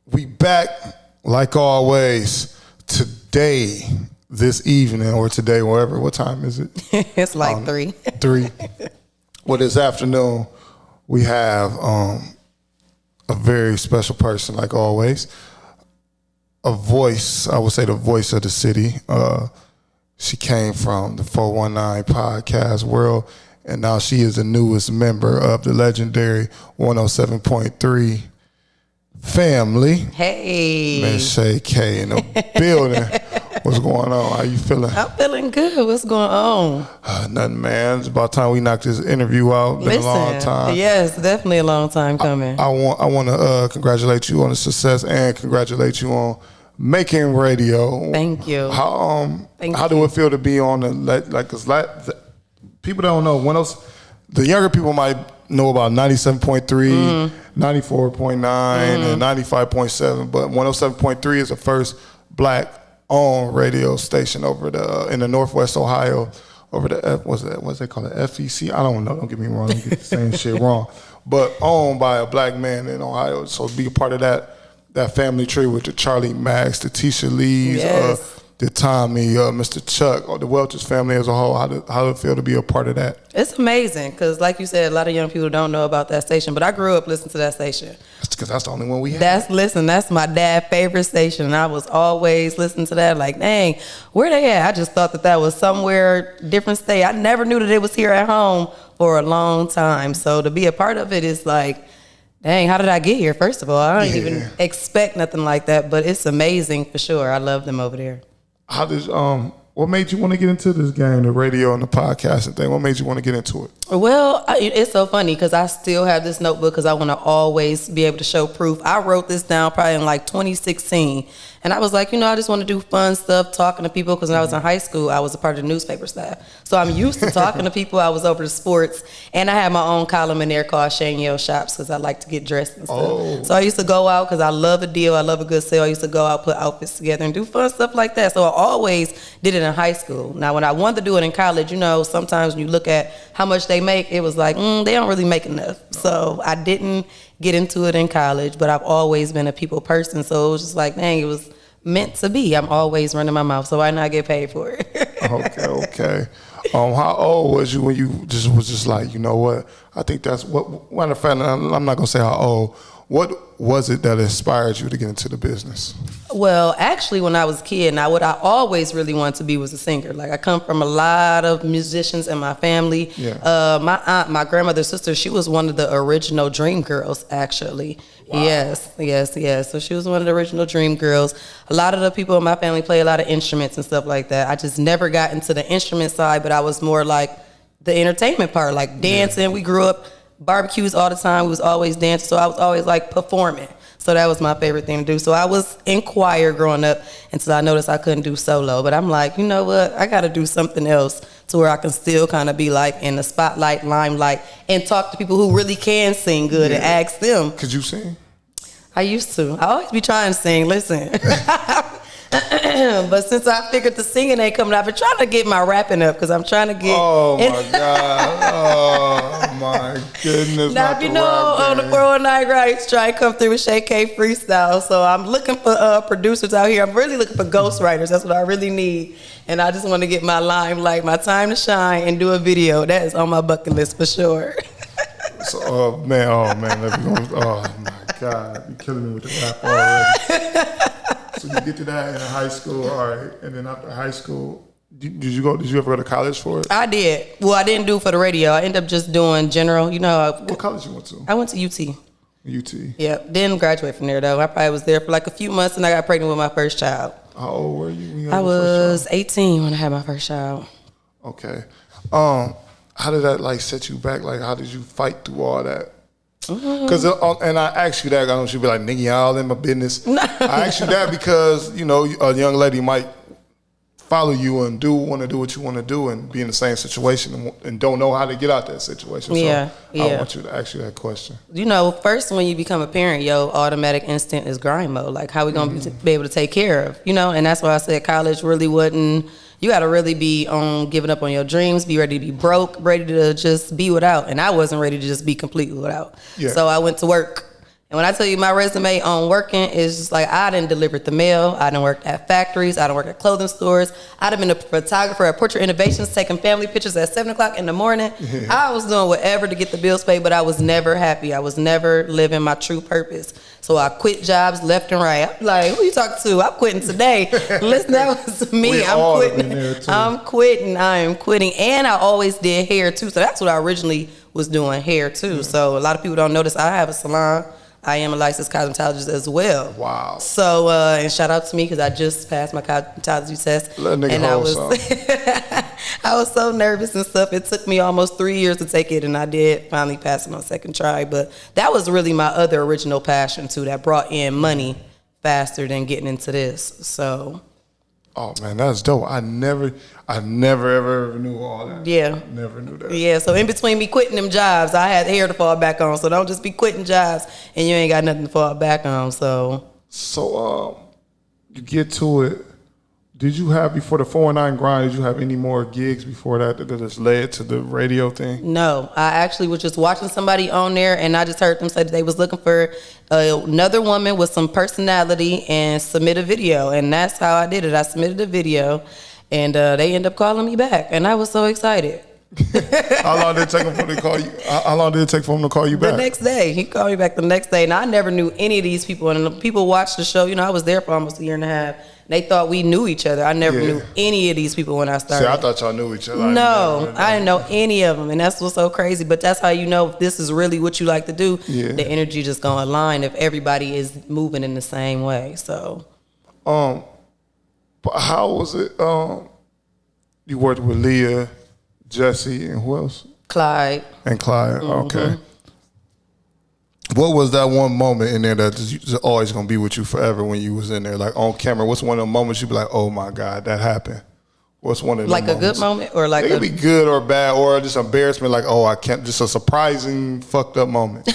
We back like always today, this evening, or today, wherever. What time is it? It's like 3. 3. Well, this afternoon we have a very special person, like always. A voice, I would say the voice of the city. She came from the 419 podcast world, and now she is the newest member of the legendary 107.3 family. Hey. Miss Shae K in the building. What's going on? How you feeling? I'm feeling good. What's going on? Nothing, man. It's about time we knock this interview out. Been a long time. Yes, definitely a long time coming. I want to congratulate you on the success and congratulate you on making radio. Thank you. How do it feel to be on the people don't know the younger people might know about 97.3, 94.9, and 95.7, but 107.3 is the first black owned radio station over in the Northwest Ohio, over the what's they call it, FEC? I don't know. Don't get me wrong. Don't get saying shit wrong. But owned by a black man in Ohio. So be a part of that family tree with the Charlie Max, the Tisha Lees, yes. The Tommy, Mr. Chuck, or the Welch's family as a whole. How did it feel to be a part of that? It's amazing because, like you said, a lot of young people don't know about that station. But I grew up listening to that station. That's because that's the only one we had. That's my dad's favorite station, and I was always listening to that. Like, dang, where they at? I just thought that was somewhere different state. I never knew that it was here at home for a long time. So to be a part of it is like, dang, how did I get here? First of all, I don't even expect nothing like that, but it's amazing for sure. I love them over there. How did what made you want to get into this game, the radio and the podcasting thing? What made you want to get into it? Well, it's so funny because I still have this notebook because I want to always be able to show proof. I wrote this down probably in like 2016. And I was like, I just want to do fun stuff, talking to people, because when I was in high school, I was a part of the newspaper staff. So I'm used to talking to people. I was over to sports, and I had my own column in there called Shae Shops because I like to get dressed and stuff. Oh. So I used to go out because I love a deal. I love a good sale. I used to go out, put outfits together, and do fun stuff like that. So I always did it in high school. Now, when I wanted to do it in college, sometimes when you look at how much they make, it was like, they don't really make enough. So I didn't get into it in college, but I've always been a people person. So it was just like, dang, it was meant to be. I'm always running my mouth, so why not get paid for it? Okay. How old was you when you was just like, you know what? I think that's what. Matter of fact, I'm not gonna say how old. What was it that inspired you to get into the business? Well, actually, when I was a kid, now what I always really wanted to be was a singer. Like, I come from a lot of musicians in my family. Yeah. My aunt, my grandmother's sister, she was one of the original Dream Girls, actually. Wow. Yes. So she was one of the original Dream Girls. A lot of the people in my family play a lot of instruments and stuff like that. I just never got into the instrument side, but I was more like the entertainment part, like dancing. Yeah. We grew up barbecues all the time. We was always dancing, so I was always like performing. So that was my favorite thing to do. So I was in choir growing up until I noticed I couldn't do solo. But I'm like, you know what? I got to do something else to where I can still kind of be like in the spotlight, limelight, and talk to people who really can sing good and ask them. Could you sing? I used to. I always be trying to sing. Listen. But since I figured the singing ain't coming, I've been trying to get my rapping up because I'm trying to get. Oh my God! Oh my goodness! Now, if you know, on the 419 grind, I used to try to come through with Shae K freestyle. So I'm looking for producers out here. I'm really looking for ghostwriters. That's what I really need. And I just want to get my limelight, my time to shine, and do a video. That is on my bucket list for sure. So, oh man, oh my God, you're killing me with the rap already. So you get to that in high school, all right, and then after high school, did you ever go to college for it? I did. Well, I didn't do it for the radio. I ended up just doing general. What college you went to? I went to UT. UT. Yep. Didn't graduate from there though. I probably was there for like a few months, and I got pregnant with my first child. How old were you when you had I your first was child? 18 when I had my first child. Okay. How did that set you back? Like, how did you fight through all that? Because and I asked you that, I don't want you to be like, nigga, y'all in my business. I asked you that because a young lady might follow you and want to do what you want to do and be in the same situation and don't know how to get out that situation. Yeah. I want you to ask you that question. First when you become a parent, your automatic instinct is grind mode. Like, how we gonna be able to take care of, and that's why I said college really wouldn't. You got to really be on giving up on your dreams, be ready to be broke, ready to just be without. And I wasn't ready to just be completely without. Yeah. So I went to work And when I tell you my resume on working is just like, I done delivered the mail. I done worked at factories. I done worked at clothing stores. I done been a photographer at Portrait Innovations, taking family pictures at 7 o'clock in the morning. I was doing whatever to get the bills paid, but I was never happy. I was never living my true purpose. So I quit jobs left and right. I'm like, who you talking to? I'm quitting today. Listen, that was me. I'm quitting. I'm quitting. I am quitting. And I always did hair too. So that's what I originally was doing, hair too. So a lot of people don't notice I have a salon. I am a licensed cosmetologist as well. Wow. So, and shout out to me because I just passed my cosmetology test. Let a nigga and hold some. I was so nervous and stuff. It took me almost 3 years to take it, and I did finally pass it on second try. But that was really my other original passion, too, that brought in money faster than getting into this. So. Oh, man, that's dope. I never ever knew all that. Yeah. Never knew that. Yeah, so in between me quitting them jobs, I had hair to fall back on. So don't just be quitting jobs and you ain't got nothing to fall back on. So you get to it. Did you have, before the 419 grind, did you have any more gigs before that just led to the radio thing? No, I actually was just watching somebody on there, and I just heard them say that they was looking for another woman with some personality and submit a video, and that's how I did it. I submitted a video, and they ended up calling me back, and I was so excited. How long did it take for him to call you? How long did it take for him to call you back? The next day. He called me back the next day, and I never knew any of these people. And the people watched the show. You know, I was there for almost a year and a half. They thought we knew each other. I never knew any of these people when I started. See, I thought y'all knew each other. I didn't know any of them, and that's what's so crazy. But that's how you know if this is really what you like to do. Yeah. The energy just gonna align if everybody is moving in the same way. So, but how was it? You worked with Leah, Jesse, and who else? Clyde. And Clyde. Mm-hmm. Okay. What was that one moment in there that just always gonna be with you forever when you was in there, like on camera? What's one of the moments you be like, oh my God, that happened? What's one of the like moments? A good moment or like it could be good or bad or just embarrassment, like, oh, I can't, just a surprising fucked up moment.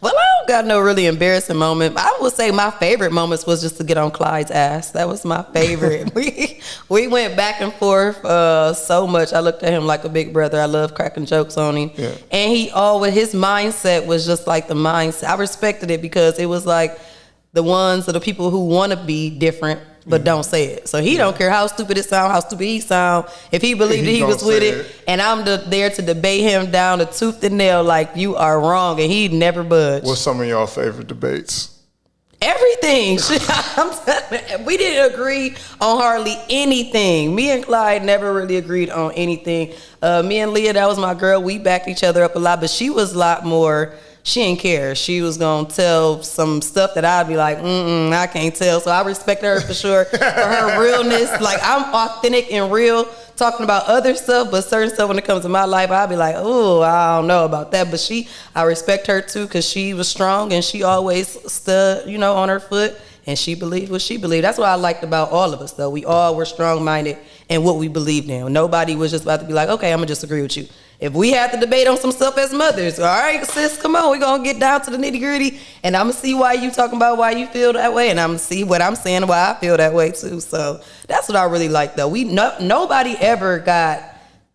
Well, I don't got no really embarrassing moment. I would say my favorite moments was just to get on Clyde's ass. That was my favorite. we went back and forth so much. I looked at him like a big brother. I love cracking jokes on him. Yeah. And his mindset was just like the mindset. I respected it because it was like the ones of the people who want to be different but don't say it. So he don't care how stupid it sound, how stupid he sound. If he believed he was with it, and I'm there to debate him down to tooth and nail, like, you are wrong, and he never budged. What's some of y'all favorite debates? Everything. We didn't agree on hardly anything. Me and Clyde never really agreed on anything. Me and Leah, that was my girl. We backed each other up a lot, but she was a lot more. She didn't care. She was going to tell some stuff that I'd be like, I can't tell. So I respect her for sure for her realness. Like, I'm authentic and real talking about other stuff, but certain stuff when it comes to my life, I'd be like, oh, I don't know about that. But I respect her too because she was strong and she always stood, on her foot. And she believed what she believed. That's what I liked about all of us, though. We all were strong-minded in what we believed in. Nobody was just about to be like, okay, I'm going to disagree with you. If we had to debate on some stuff as mothers, all right, sis, come on, we're going to get down to the nitty-gritty, and I'm going to see why you talking about why you feel that way, and I'm going to see what I'm saying why I feel that way, too. So that's what I really like, though. Nobody ever got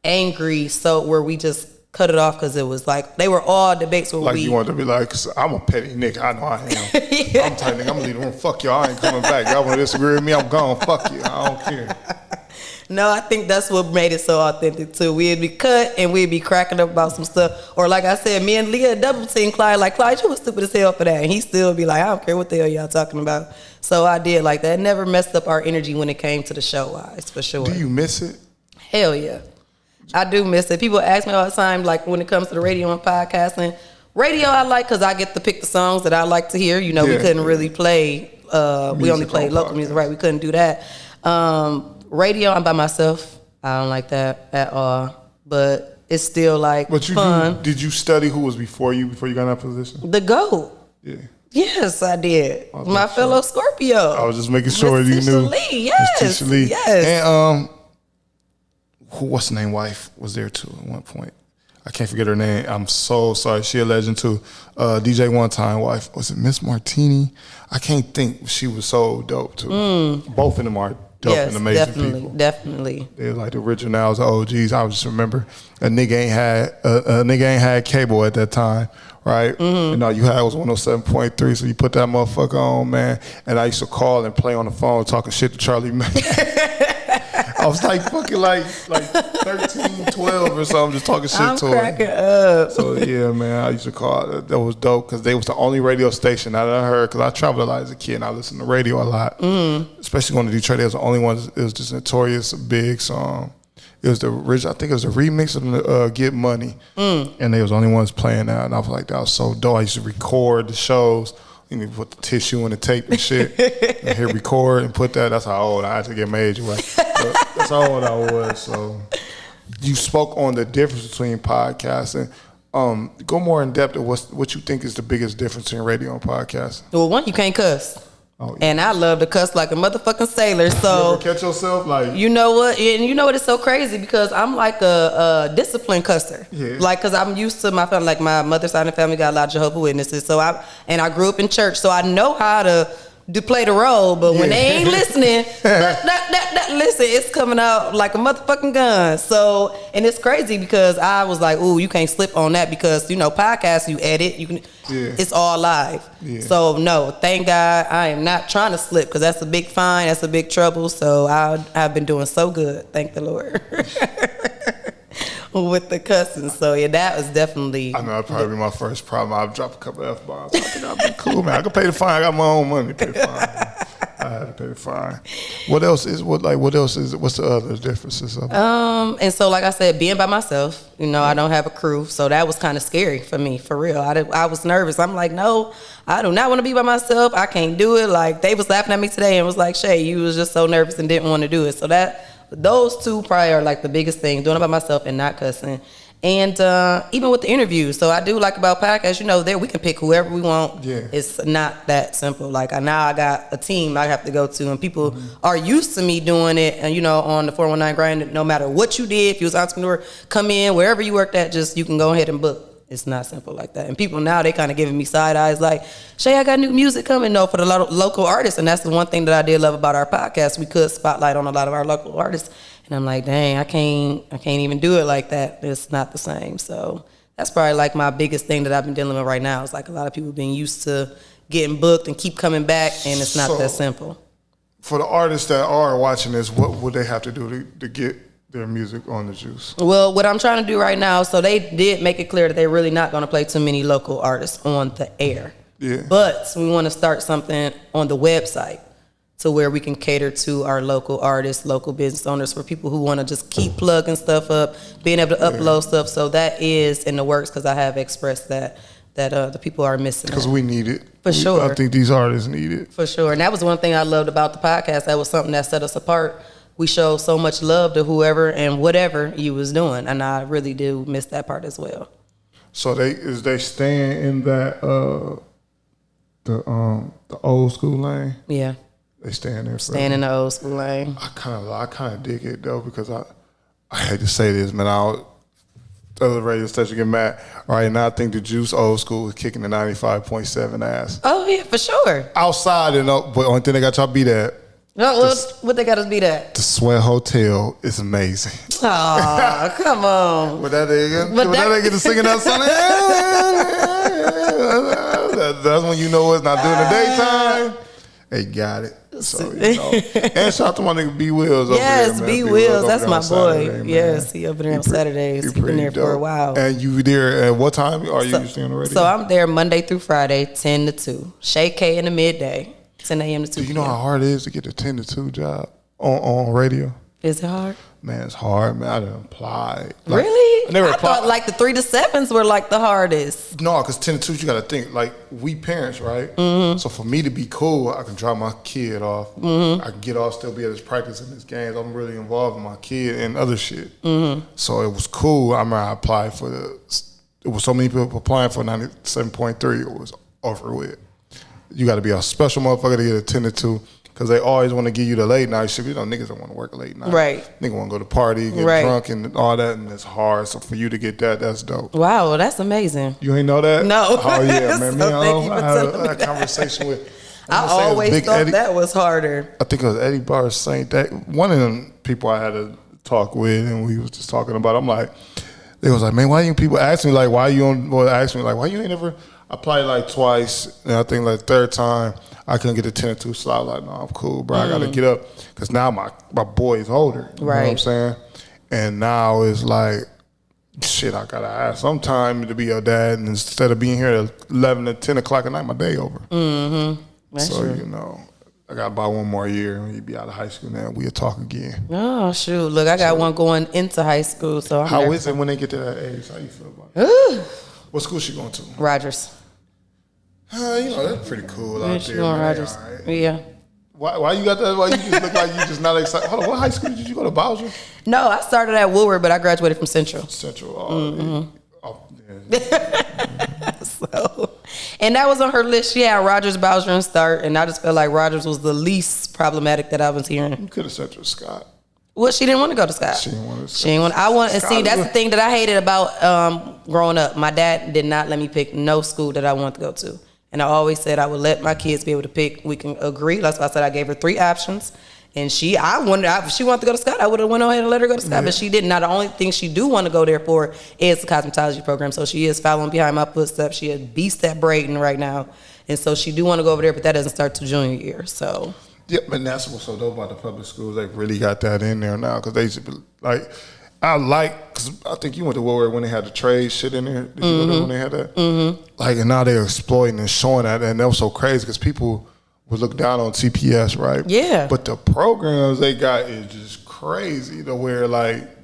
angry where we just cut it off because it was like, they were all debates where like you wanted to be like, I'm a petty nigga, I know I am. Yeah. I'm tight nigga, I'm going to leave the room, fuck y'all, I ain't coming back. Y'all want to disagree with me, I'm gone, fuck you, I don't care. No, I think that's what made it so authentic too. We'd be cut and we'd be cracking up about some stuff. Or like I said, me and Leah double team Clyde. Like, Clyde, you was stupid as hell for that. And he still be like, I don't care what the hell y'all talking about. So I did like that. It never messed up our energy when it came to the show wise, for sure. Do you miss it? Hell yeah. I do miss it. People ask me all the time, like when it comes to the radio and podcasting. Radio I like because I get to pick the songs that I like to hear. We couldn't really play. We only played local music, right? We couldn't do that. Radio, I'm by myself. I don't like that at all. But it's still like fun. Did you study who was before you got in that position? the GOAT. Yeah. Yes, I did. My fellow Scorpio. I was just making sure you knew. Lee. Yes. Tisha Lee. Yes. And what's the name? Wife was there too at one point. I can't forget her name. I'm so sorry. She a legend too. DJ One Time wife. Was it Miss Martini? I can't think. She was so dope too. Both of them are dope and amazing people. Definitely. They're like the originals, the OGs. I just remember a nigga ain't had cable at that time, right? And all you had was 107.3, so you put that motherfucker on, man. And I used to call and play on the phone talking shit to Charlie May. I was like fucking like 13, 12 or something, just talking shit to him. I'm cracking up. So yeah, man, I used to call. That was dope because they was the only radio station that I heard. Because I traveled a lot as a kid and I listened to radio a lot. Especially going to Detroit, they was the only ones. It was just Notorious, a big song. It was the original. I think it was a remix of the Get Money, and they was the only ones playing that. And I was like, that was so dope. I used to record the shows. You need to put the tissue and the tape and shit, and hit record and put that. That's how old I had to get my age right. But that's how old I was. So you spoke on the difference between podcasting. Go more in depth of what you think is the biggest difference in radio and podcasting. Well, one, you can't cuss. Oh, yeah. And I love to cuss like a motherfucking sailor. So you ever catch yourself like, you know what? And you know what? It's so crazy because I'm like a disciplined cusser. Yeah. Like, cause I'm used to my family. Like my mother's side of the family got a lot of Jehovah's Witnesses. So I grew up in church, so I know how to play the role. But when they ain't listening, listen, it's coming out like a motherfucking gun. So, and it's crazy because I was like, ooh, you can't slip on that because podcasts you edit, you can. Yeah. It's all live. Yeah. So no, thank God I am not trying to slip because that's a big fine, that's a big trouble. So I've been doing so good, thank the Lord, with the cussing. So yeah, that was definitely. I know that'd probably be my first problem. I've dropped a couple of F-bombs. I think I'd be cool, man. I can pay the fine. I got my own money to pay the fine. I had to pay the fine. What's the other differences of it? And so like I said, being by myself, I don't have a crew, so that was kind of scary for me, for real. I was nervous. I'm like, no, I do not want to be by myself. I can't do it. Like they was laughing at me today and was like, Shae, you was just so nervous and didn't want to do it. So those two probably are like the biggest things, doing it by myself and not cussing. And even with the interviews, so I do like about podcasts, there we can pick whoever we want. Yeah. It's not that simple. Like now I got a team I have to go to, and people are used to me doing it. And on the 419 grind, no matter what you did, if you was an entrepreneur, come in wherever you worked at, just you can go ahead and book. It's not simple like that. And people now, they kind of giving me side eyes like, Shae, I got new music coming. No, for the local artists. And that's the one thing that I did love about our podcast. We could spotlight on a lot of our local artists. And I'm like, dang, I can't even do it like that. It's not the same. So that's probably like my biggest thing that I've been dealing with right now. It's like a lot of people being used to getting booked and keep coming back, and it's not that simple. For the artists that are watching this, what would they have to do to get their music on the juice? Well, what I'm trying to do right now, so they did make it clear that they're really not going to play too many local artists on the air. Yeah. But we want to start something on the website to where we can cater to our local artists, local business owners, for people who want to just keep plugging stuff up, being able to upload stuff. So that is in the works because I have expressed that the people are missing. Because we need it. For sure. I think these artists need it. For sure. And that was one thing I loved about the podcast. That was something that set us apart. We showed so much love to whoever and whatever you was doing. And I really do miss that part as well. So they staying in that the old school lane? Yeah. They staying there. Staying in the old school lane. I kind of dig it though, because I hate to say this, man. The other radio station get mad. Right now, I think the Juice old school is kicking the 95.7 ass. Oh yeah, for sure. Outside, but only thing they got y'all beat at. No, what they got us beat at? The Sweat Hotel is amazing. Oh, come on. But that they get to singing that song. That's when you know it's not during the daytime. They got it. So, and shout out to my nigga B Wills over there. Yes, B Wills, that's my boy. Saturday, yes, he over there on Saturdays. He's been there for a while. And you there at what time are you usually on the radio? So I'm there Monday through Friday, 10 to 2. Shae K in the midday, 10 a.m. to 2 p.m. Do you know how hard it is to get the 10 to 2 job on radio? Is it hard? Man, it's hard, man. I didn't apply. Really? I thought like the 3 to 7s were like the hardest. No, because 10 to 2, you got to think, like, we parents, right? Mm-hmm. So for me to be cool, I can drop my kid off. Mm-hmm. I can get off, still be at his practice and his games. I'm really involved in my kid and other shit. Mm-hmm. So it was cool. I remember I applied for it was so many people applying for 97.3. It was over with. You got to be a special motherfucker to get a 10 to 2. Because they always want to give you the late night shit. Niggas don't want to work late night. Right. Niggas want to go to party, get drunk and all that, and it's hard. So for you to get that, that's dope. Wow, well, that's amazing. You ain't know that? No. Oh, yeah, man. Me and I had a conversation with I always thought that was harder. I think it was Eddie Barr saying that. One of them people I had to talk with, and we was just talking about. I'm like, they was like, man, why you people ask me like, why you on? Well, ask me like, why you ain't never? I applied like twice, and I think like third time I couldn't get a 10-2 slot. Like, no, I'm cool, bro. I gotta get up because now my boy is older. You know what I'm saying? And now it's like, shit, I gotta have some time to be a dad, and instead of being here at 11 to 10 o'clock at night, my day over. That's so true. you know, I got about one more year, and he'd be out of high school now. We'll talk again. Oh shoot! Look, I got one going into high school. So how is it when they get to that age? How you feel about it? What school she going to? Rogers. You know, that's pretty cool out there. Going Rogers. Right. Yeah. Why you got that? Why you just look like you just not excited? Hold on, what high school did you go to? Bowser? No, I started at Woodward, but I graduated from Central. Central. So, and that was on her list. She had Rogers, Bowser, and Start, and I just felt like Rogers was the least problematic that I was hearing. You could have sent her to Scott. Well, she didn't want to go to Scott. She didn't want to. She didn't want. I want to see. That's the thing that I hated about growing up. My dad did not let me pick no school that I wanted to go to, and I always said I would let my kids be able to pick. We can agree. That's why I said I gave her 3 options, and if she wanted to go to Scott, I would have went ahead and let her go to Scott, but she didn't. Now the only thing she do want to go there for is the cosmetology program. So she is following behind my footsteps. She a beast at braiding right now, and so she do want to go over there, but that doesn't start till junior year. So. Yeah, but that's what's so dope about the public schools. They really got that in there now because they used to be like, because I think you went to Woodward when they had the trade shit in there. Did you go there when they had that? Like, and now they're exploiting and showing that, and that was so crazy because people would look down on TPS, right? Yeah. But the programs they got is just crazy to where like,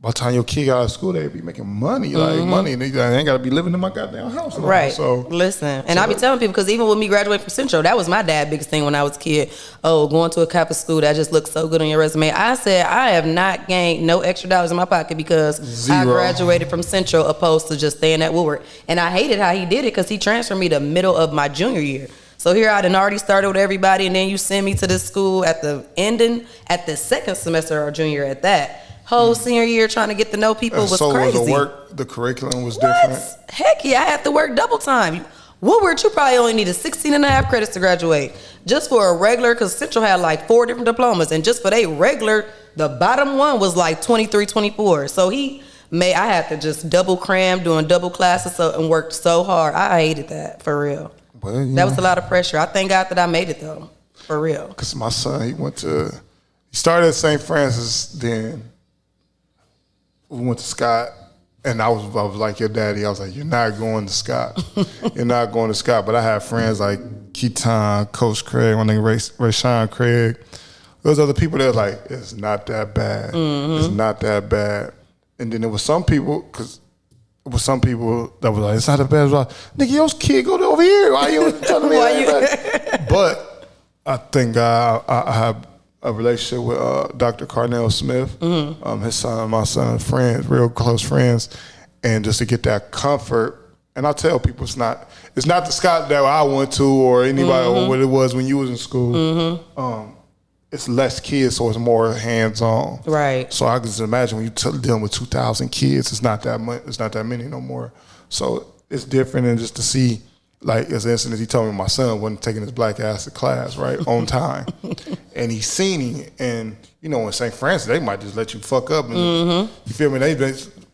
by the time your kid got out of school, they be making money, money. And they ain't got to be living in my goddamn house. Right. So listen, and I be telling people, because even with me graduating from Central, that was my dad's biggest thing when I was a kid. Oh, going to a Catholic school, that just looks so good on your resume. I said, I have not gained no extra dollars in my pocket because I graduated from Central opposed to just staying at Woodward. And I hated how he did it because he transferred me the middle of my junior year. So here I done already started with everybody, and then you send me to this school at the ending, at the second semester or junior at that. Whole senior year trying to get to know people was crazy. So the curriculum was different? Heck yeah, I had to work double time. Woodward, you probably only needed 16 and a half credits to graduate. Just for a regular, because Central had like 4 different diplomas, and just for their regular, the bottom one was like 23, 24. So I had to just double cram, doing double classes and worked so hard. I hated that, for real. Well, that was a lot of pressure. I thank God that I made it though, for real. Because my son, he started at St. Francis, then we went to Scott, and I was like your daddy. I was like, you're not going to Scott. You're not going to Scott. But I had friends like Keaton, Coach Craig, my nigga Rayshawn Craig. Those other people that was like, it's not that bad. It's not that bad. And then there was some people, because it was some people that was like, it's not that bad. Like, nigga, your kid go over here. Why you telling me that? But I think I have a relationship with Dr. Carnell Smith, his son, my son, friends, real close friends, and just to get that comfort. And I tell people it's not the Scott that I went to or anybody or what it was when you was in school. It's less kids, so it's more hands-on. Right. So I can just imagine when you're dealing with 2,000 kids, it's not that much. It's not that many no more. So it's different, and just to see. Like, as an instance, he told me my son wasn't taking his black ass to class, right, on time. And he seen him. And, you know, in St. Francis, they might just let you fuck up. And, you feel me?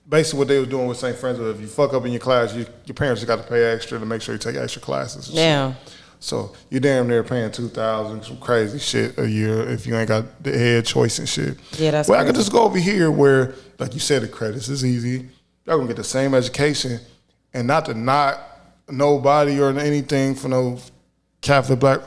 Basically what they was doing with St. Francis, if you fuck up in your class, your parents just got to pay extra to make sure you take extra classes. Yeah. So you're damn near paying $2,000, some crazy shit a year if you ain't got the head choice and shit. Yeah, that's Well, crazy. I could just go over here where, like you said, the credits is easy. Y'all gonna get the same education, and not to knock nobody or anything for no Catholic black.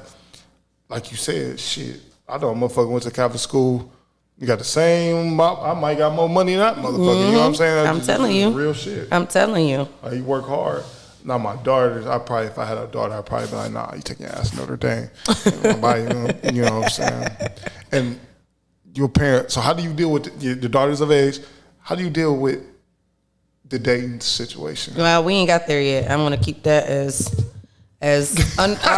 Like you said, shit. I know a motherfucker went to Catholic school. You got the same. I might got more money than that motherfucker. You know what I'm saying? I'm telling you, real shit. I'm telling you. Like, you work hard. Now my daughters, if I had a daughter, I'd probably be like, nah, you take your ass to Notre Dame. You know what I'm saying? And your parents. So how do you deal with the daughters of age? How do you deal with the dating situation? Well, we ain't got there yet. I want to keep that I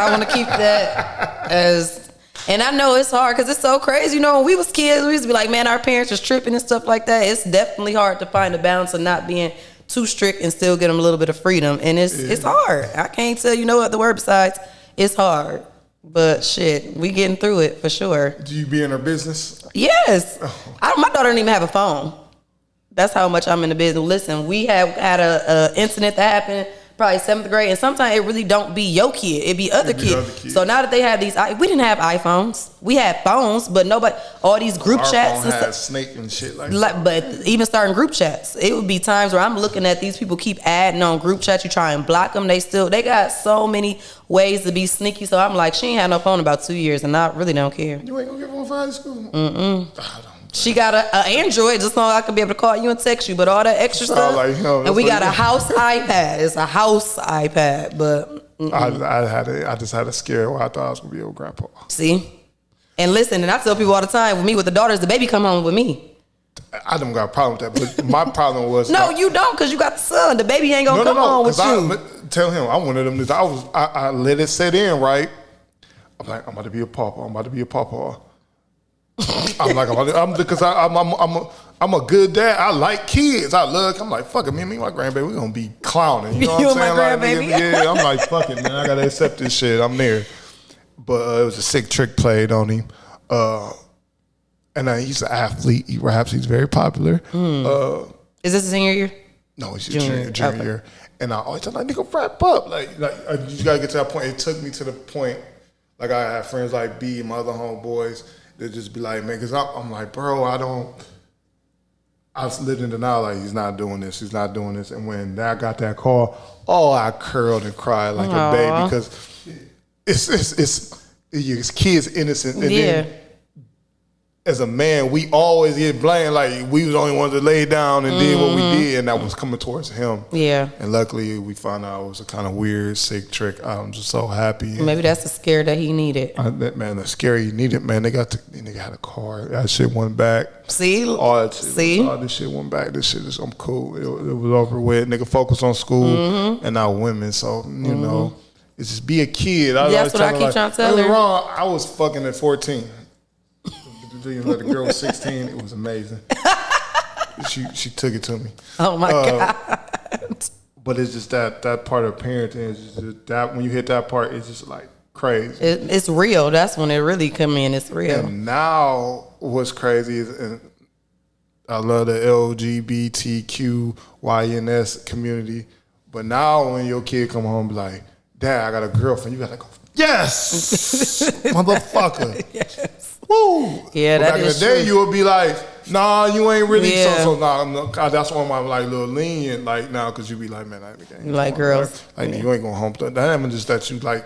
want to keep that as, and I know it's hard because it's so crazy. You know, when we was kids, we used to be like, man, our parents was tripping and stuff like that. It's definitely hard to find a balance of not being too strict and still get them a little bit of freedom. And it's hard. I can't tell you no other word besides it's hard. But shit, we getting through it for sure. Do you be in her business? Yes. My daughter don't even have a phone. That's how much I'm in the business. Listen, we have had a incident that happened probably 7th grade, and sometimes it really don't be your kid, it be other kids. So now that they have these, we didn't have iPhones. We had phones, but nobody, all these group Our chats phone and had stuff. Snake and shit like that. But even starting group chats, it would be times where I'm looking at these people keep adding on group chats. You try and block them, they got so many ways to be sneaky. So I'm like, she ain't had no phone about 2 years, and I really don't care. You ain't gonna give her a phone for school? She got a Android just so I can be able to call you and text you, but all that extra stuff. Like, and we got a house iPad. It's a house iPad, but I just had a scare where I thought I was gonna be old grandpa. See, and listen, and I tell people all the time, with me with the daughters, the baby come home with me. I don't got a problem with that, but my problem was no, you don't, because you got the son. The baby ain't gonna come home with you. Tell him I wanted him. I let it set in right. I'm like, I'm about to be a papa. Because I'm a good dad. I like kids. I'm like, fuck it, me and my grandbaby, we gonna be clowning. You know what I'm saying? My grandbaby. Yeah, I'm like, fuck it, man. I gotta accept this shit. I'm there. But it was a sick trick played on him. And he's an athlete. He raps. He's very popular. Is this a senior year? No, he's junior year. And I always tell like, nigga, wrap up. Like you gotta get to that point. It took me to the point. Like I had friends like B and my other homeboys. They'd just be like, man, because I'm like, bro, I was living in denial, like, he's not doing this. And when I got that call, I curled and cried like a baby, because it's kids innocent. And then as a man, we always get blamed, like we was the only ones that laid down and did what we did, and that was coming towards him. Yeah. And luckily, we found out it was a kind of weird, sick trick. I'm just so happy. Maybe that's the scare that he needed. The scare he needed, man. They got a car. That shit went back. See? All this shit went back. This shit is, I'm cool. It was over with. Nigga focus on school and not women. So, you know, it's just be a kid. That's what I keep trying to tell her. Wrong. I was fucking at 14. Like the girl was 16, it was amazing. She took it to me. Oh my God. But it's just that part of parenting is just that when you hit that part, it's just like crazy. It's real. That's when it really come in. It's real. And now what's crazy is, and I love the LGBTQYNS community, but now when your kid come home and be like, Dad, I got a girlfriend, you gotta go, yes, motherfucker. Yes. Woo! Yeah, but that back is in the day, true. you would be like, nah, you ain't really. Yeah. So that's why I'm like a little lenient, like now, because you be like, man, I ain't like girls. Like you ain't gonna home. That ain't just that you like,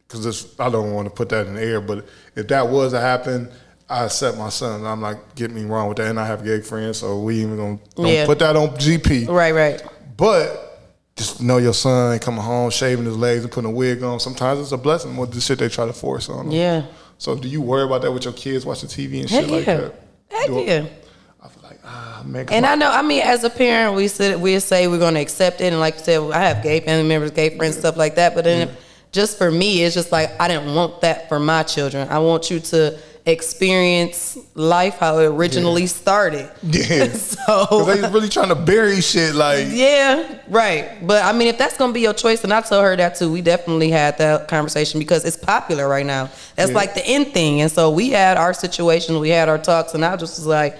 because I don't want to put that in the air, but if that was to happen, I accept my son. I'm like, get me wrong with that, and I have gay friends, so we even don't put that on GP. Right. But just know your son ain't coming home, shaving his legs and putting a wig on. Sometimes it's a blessing with the shit they try to force on them. Yeah. So do you worry about that with your kids watching TV and shit like that? Heck yeah. I feel like, man. And I know, I mean, as a parent, we say we're going to accept it. And like you said, I have gay family members, gay friends, stuff like that. But then just for me, it's just like, I didn't want that for my children. I want you to experience life how it originally started. Yeah. So they really trying to bury shit like. Yeah, right. But I mean, if that's gonna be your choice, and I tell her that too. We definitely had that conversation because it's popular right now. That's like the end thing. And so we had our situation, we had our talks, and I just was like,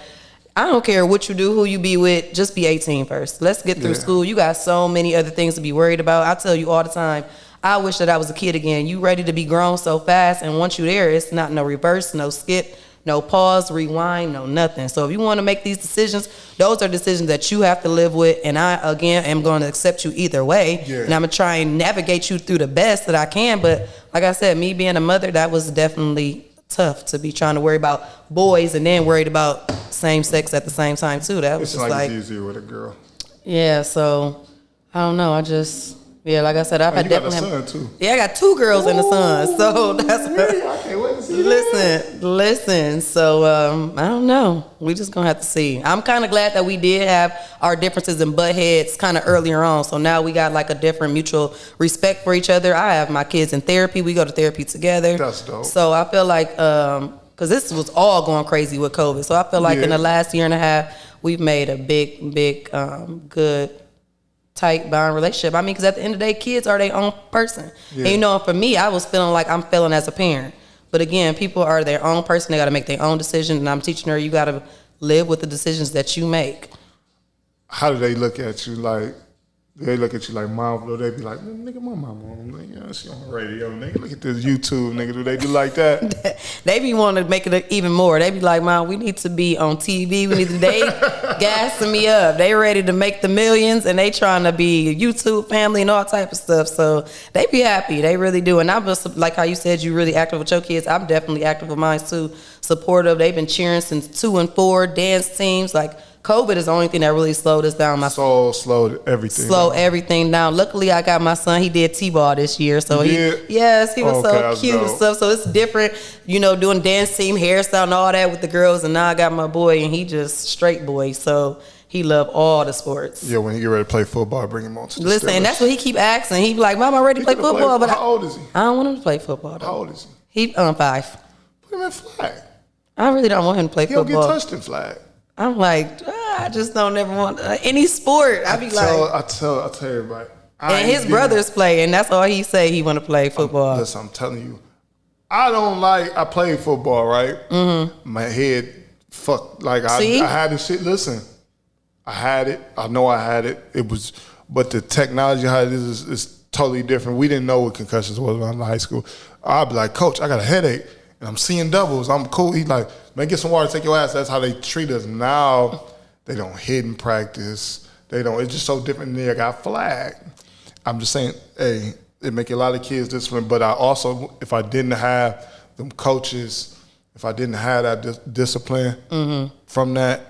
I don't care what you do, who you be with, just be 18 first. Let's get through school. You got so many other things to be worried about. I tell you all the time, I wish that I was a kid again. You ready to be grown so fast, and once you there, it's not no reverse, no skip, no pause, rewind, no nothing. So if you want to make these decisions, those are decisions that you have to live with, and I, again, am going to accept you either way, and I'm going to try and navigate you through the best that I can. But like I said, me being a mother, that was definitely tough to be trying to worry about boys and then worried about same sex at the same time too. That was just like it's easier with a girl. Yeah, so I don't know. Like I said, I've had definitely. You got a son too. Yeah, I got 2 girls and a son. So that's I can't wait to see that. Listen. So I don't know. We just gonna have to see. I'm kind of glad that we did have our differences and butt heads kind of earlier on. So now we got like a different mutual respect for each other. I have my kids in therapy. We go to therapy together. That's dope. So I feel like because this was all going crazy with COVID. So I feel like in the last year and a half, we've made a big good tight bond relationship. I mean, because at the end of the day, kids are their own person. And you know, for me, I was feeling like I'm failing as a parent. But again, people are their own person. They got to make their own decisions. And I'm teaching her, you got to live with the decisions that you make. How do they look at you? Like, they look at you like mom, or they be like, nigga, my mama, nigga, she on the radio, nigga, look at this YouTube, nigga, do they do like that? They be wanting to make it even more. They be like, Mom, we need to be on TV. We need to, they gassing me up. They ready to make the millions, and they trying to be a YouTube family and all type of stuff. So they be happy. They really do. And I'm just, like how you said, you really active with your kids. I'm definitely active with mine too. Supportive. They've been cheering since 2 and 4, dance teams, like, COVID is the only thing that really slowed us down. Slowed everything down. Luckily, I got my son. He did T-ball this year, so he was so cute and stuff. So it's different, you know, doing dance team, hairstyle, and all that with the girls. And now I got my boy, and he just straight boy. So he love all the sports. Yeah, when he get ready to play football, bring him on to the Listen, and that's what he keep asking. He be like, Mom, I'm ready to play football. But how old is he? I don't want him to play football, though. How old is he? He 5. Put him in flag. I really don't want him to play football. He don't get touched in flag. I'm like, I just don't ever want any sport. I tell everybody. And his brothers play, and that's all he say. He want to play football. Listen, I'm telling you, I played football, right? Mm-hmm. My head fucked. Like I had this shit. Listen, I had it. I know I had it. It was, but the technology how it is totally different. We didn't know what concussions was when I was in high school. I'd be like, Coach, I got a headache. And I'm seeing doubles. I'm cool. He's like, man, get some water, take your ass. That's how they treat us. Now, they don't hit in practice. They don't. It's just so different. They got flagged. I'm just saying, hey, it make a lot of kids disciplined. But I also, if I didn't have them coaches, if I didn't have that discipline from that,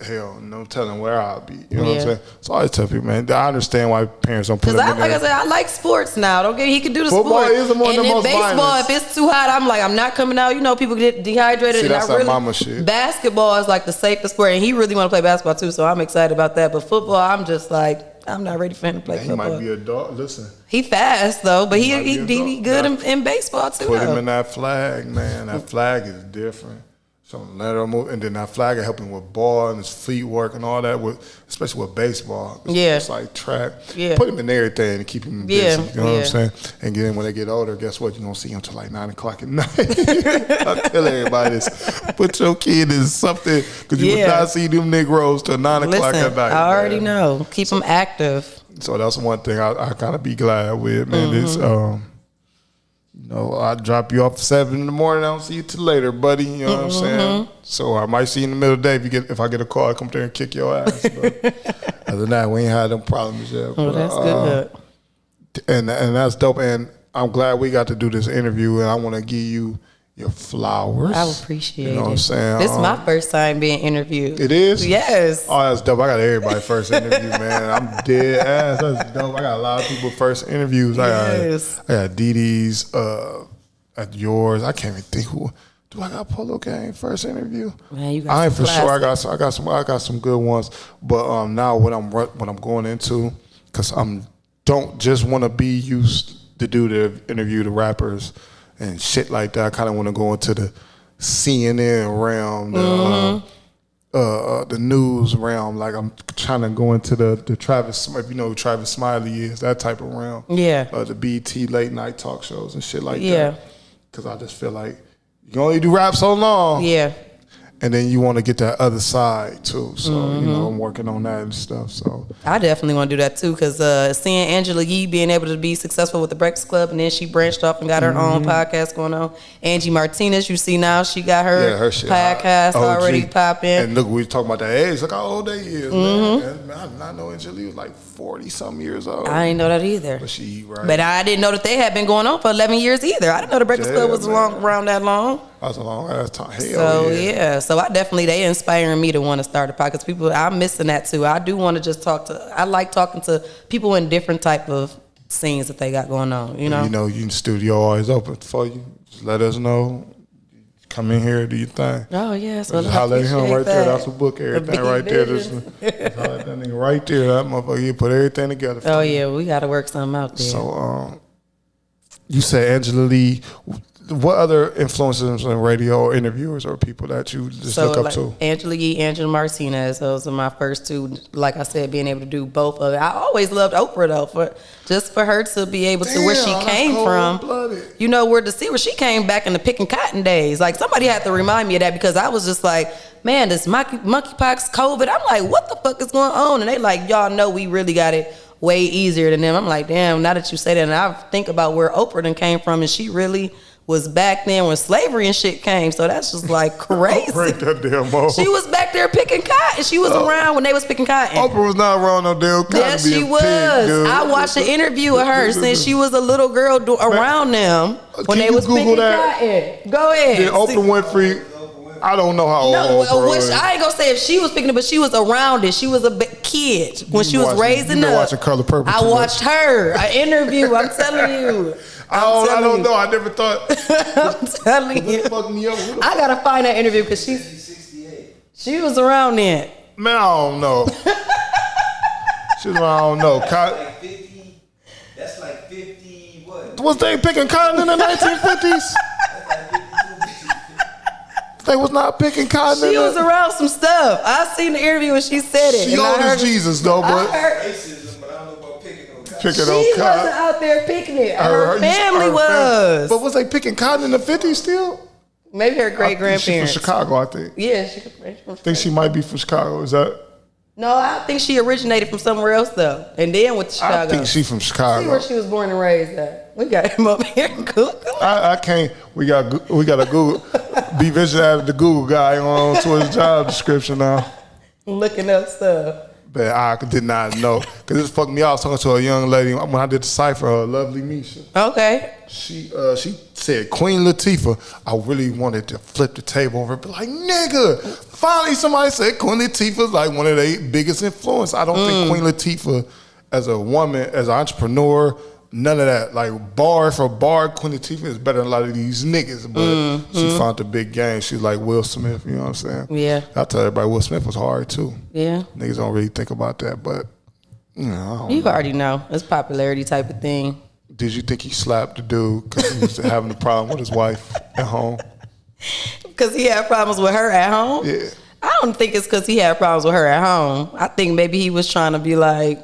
hell, no telling where I'll be. You know what I'm saying? So I always tell people, man, I understand why parents don't put them in there. Like I said, I like sports now. Don't get he can do the football sport. Is the most baseball, violence. if it's too hot, I'm like, I'm not coming out. You know, people get dehydrated. See, that's that mama shit. Basketball is like the safest sport, and he really want to play basketball too. So I'm excited about that. But football, I'm just like, I'm not ready for him to play football. He might be a dog. Listen, he fast though, but he good in baseball too. Put him in that flag, man. That flag is different. So let him move, and then that flag will help him with ball and his feet work and all that, especially with baseball. It's like track. Yeah. Put him in everything and keep him busy. You know what I'm saying? And then when they get older, guess what? You're going to see him till like 9 o'clock at night. I tell everybody this. Put your kid in something, because you would not see them Negroes till 9 o'clock at night. I already know. Keep them active. So that's one thing I kind of be glad with, man. It's, you know, I drop you off at 7 in the morning. I don't see you till later, buddy. You know what I'm saying? So I might see you in the middle of the day if I get a call. I come there and kick your ass. But other than that, we ain't had them problems yet. Oh, that's good. And that's dope. And I'm glad we got to do this interview. And I want to give you your flowers. I appreciate it. You know what I'm saying? This is my first time being interviewed. It is? Yes. Oh, that's dope. I got everybody first interview, man. I'm dead ass. That's dope. I got a lot of people first interviews. I got Didi's, at yours. I can't even think who. Do I got Polo Gang first interview? Man, you got I ain't for sure. I got some good ones. But now what I'm going into, because don't just want to be used to do the interview the rappers and shit like that. I kind of want to go into the CNN realm, the news realm. Like I'm trying to go into the Travis, if you know who Travis Smiley is, that type of realm. Yeah. The BT late night talk shows and shit like that. Because I just feel like you can only do rap so long. Yeah. And then you want to get that other side too. So, you know, I'm working on that and stuff. So I definitely want to do that too, because seeing Angela Yee being able to be successful with the Breakfast Club, and then she branched off and got her own podcast going on. Angie Martinez, you see now, she got her podcast already popping. And look, we talking about that age. Look how old they is, man. I did not know Angela Yee was like 40-something years old. I didn't know that either. But I didn't know that they had been going on for 11 years either. I didn't know the Breakfast Club was around that long. That's a long ass time. So I definitely, they inspiring me to want to start a podcast. People, I'm missing that too. I do want to just I like talking to people in different type of scenes that they got going on, you know? You know, the studio always open for you. Just let us know. Come in here, do your thing. Oh, yeah. So just holler at him right there. That's a book, everything right there. Just holler at that nigga right there. That motherfucker, he put everything together for you. Yeah, we got to work something out there. So, you said Angela Lee, what other influencers in radio or interviewers or people that you just look up to? Angela Yee, Angela Martinez. Those are my first two. Like I said, being able to do both of it. I always loved Oprah though, for her to be able to where she came from. You know, to see where she came back in the picking cotton days. Like somebody had to remind me of that because I was just like, man, this monkeypox, COVID. I'm like, what the fuck is going on? And they like, y'all know we really got it way easier than them. I'm like, damn. Now that you say that, and I think about where Oprah then came from, and she really was back then when slavery and shit came. So that's just like crazy. Break that damn ball. She was back there picking cotton. She was around when they was picking cotton. Oprah was not around no damn cotton. Yes, she was. I watched an interview with her since she was a little girl around them when they was picking cotton. Go ahead. Did Oprah Winfrey? I don't know how old Oprah is. I ain't gonna say if she was picking it, but she was around it. She was a kid when she was raising up. Watching Color Purple. I watched her. An interview. I'm telling you. I don't know. I never thought. I'm telling you. I gotta find that interview because she's 68. She was around then. Man, I don't know. She was around. I don't know. That's like 50. What? Was they picking cotton in the 1950s? They was not picking cotton. She was around some stuff. I seen the interview when she said it. She old as Jesus though, but racism, but I don't know about picking on cotton. She wasn't out there picking it. Her family was. But was they picking cotton in the 50s still? Maybe her great grandparents. She's from Chicago, I think. Yeah, she from I think she might be from Chicago. Is that? No, I think she originated from somewhere else though, and then went to Chicago. I think she from Chicago. See where she was born and raised at. We got him up here. I can't. We got to Google. Be Vision added the Google guy on to his job description now. Looking up stuff. But I did not know because this fucked me out. I was talking to a young lady when I did the cipher. Lovely Misha. Okay. She said Queen Latifah. I really wanted to flip the table over, but like nigga. Finally, somebody said Queen Latifah's like one of their biggest influence. I don't think Queen Latifah, as a woman, as an entrepreneur, none of that. Like bar for bar, Queen Latifah is better than a lot of these niggas. But she found the big game. She's like Will Smith. You know what I'm saying? Yeah. I tell everybody Will Smith was hard too. Yeah. Niggas don't really think about that, but you know. You already know. It's popularity type of thing. Did you think he slapped the dude because he was having a problem with his wife at home? Because he had problems with her at home? Yeah. I don't think it's because he had problems with her at home. I think maybe he was trying to be like,